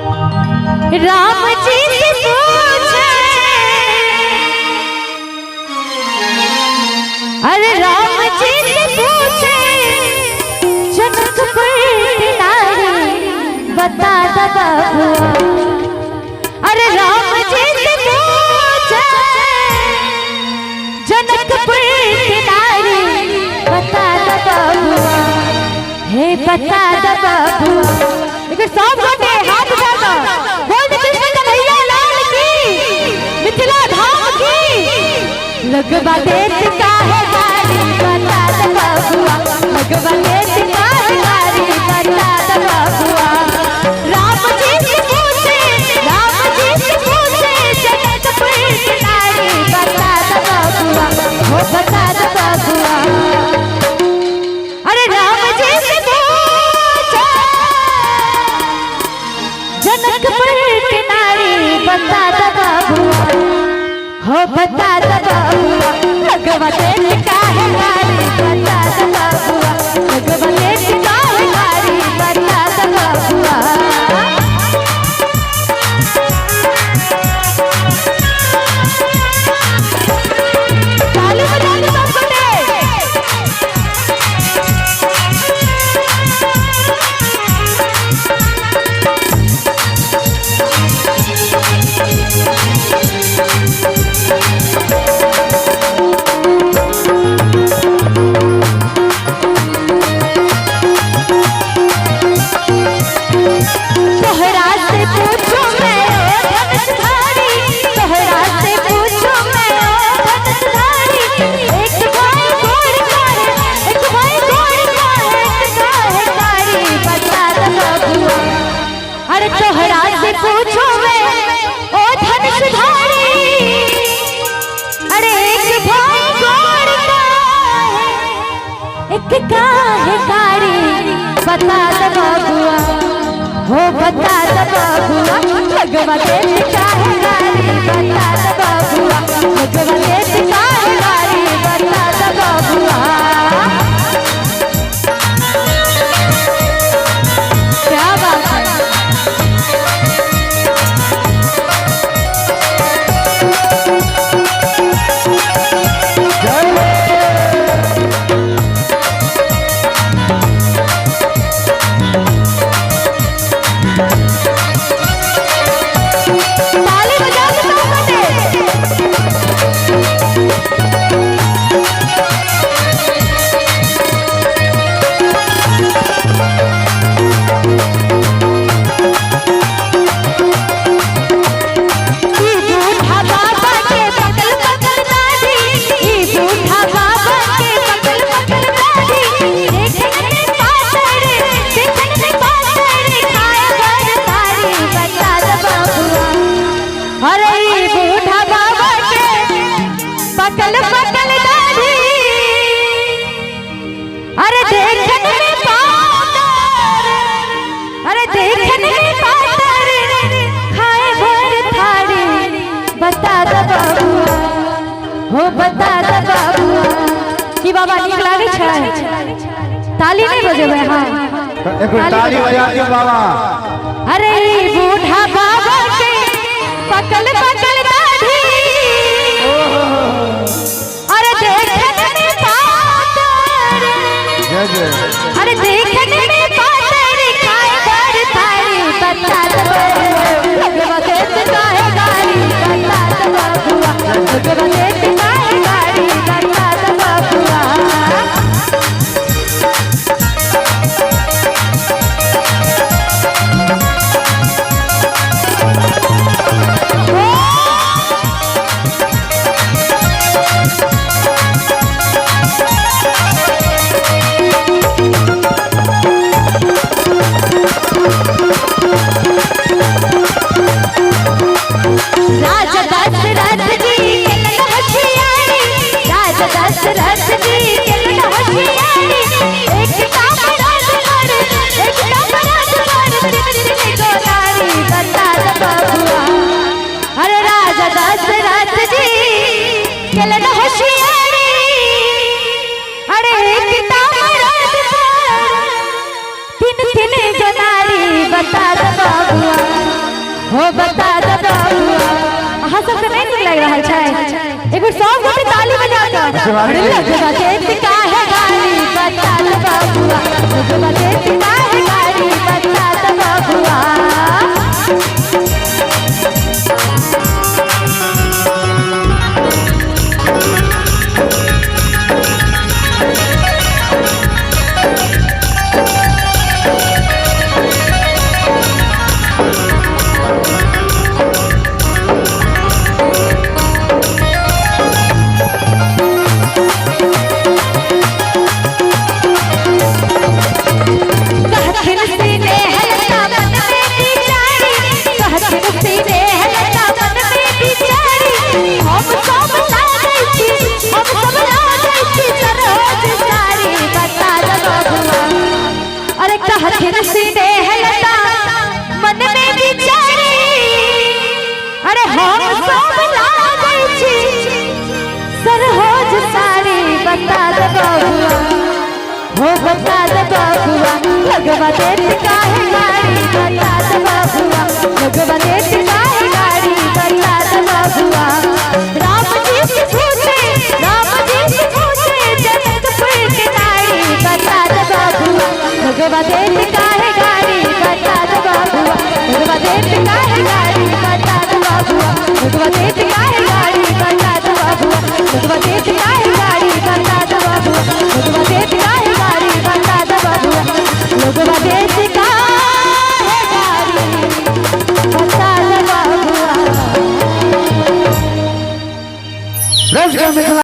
राम जी से पूछे, अरे राम जी से पूछे जनकपुर की नारी बता द बबुआ। अरे राम जी से पूछे जनकपुर की नारी बता द बबुआ, हे बता द बबुआ। लेकिन सब लोग हाथ उठाकर बोल दे कृष्ण कन्हैया लाल की, मिथिला धाम की। लगवा देत काहे गारी बता द बबुआ, लगवा देत काहे गारी बता द बबुआ। राम जी से पूछे, राम जी से पूछे जनकपुर की नारी बता द बबुआ, हो बता द बबुआ। अरे राम जी से पूछे जनकपुर की नारी बता द बबुआ, हो बता द बबुआ। लगवा देत काहे गारी बता द बबुआ, लगवा देत काहे गारी बता द बबुआ। ताली बजा दो सबने। पूछो मैं ओ धनुषधारी, अरे एक भाई गोड़ का है, एक का है कारी बता द बबुआ, हो बता द बबुआ। लगवा देत काहे गारी बता द बबुआ, लगवा देत काहे गारी बता द बबुआ। क्या बात है। पकल पकल दाढ़ी, अरे देखने में पातर, अरे देखने में पातर, खाए भर थारी बता द बबुआ, हो बता द बबुआ। की बाबा नीक लागे छै? ताली नहीं बजेबे? हां एक ताली बजा दियो बाबा। अरे बूढ़ा बाबा के पकल पकल दाढ़ी, अरे देखने में पातर, अरे देखने में पातर, खाए भर थारी बता द बबुआ। लगवा देत काहे गारी बता द बबुआ, लगवा देत काहे गारी बता द बबुआ। चलन होशियारी, अरे पिता मरद पर तीन तीन गनारी बता दो बाबुआ। हो बता दो बबुआ। अहाँ सबके नहीं नीक लग रहल छै? एक बार सब गोटे ताली बजा कऽ लगवा देत काहे गाड़ी बता दो बबुआ, लगवा देत काहे गाड़ी बता दो बबुआ। हथिन सीने है लता मन में बिचारी, अरे हम सब लागै छी सरहोज सारी बता दे बबुआ, हो बता दे बबुआ, लगवा देत काहे गाड़ी बता दे बबुआ, लगवा देत काहे गाड़ी बता दे बबुआ। राम जी से पूछे जनकपुर के नारी बता दे बबुआ, लगवा देत काहे गाड़ी बता दे बबुआ, लगवा देत काहे गाड़ी बता दे बबुआ, लगवा देत काहे गाड़ी बता दे बबुआ, लगवा देत काहे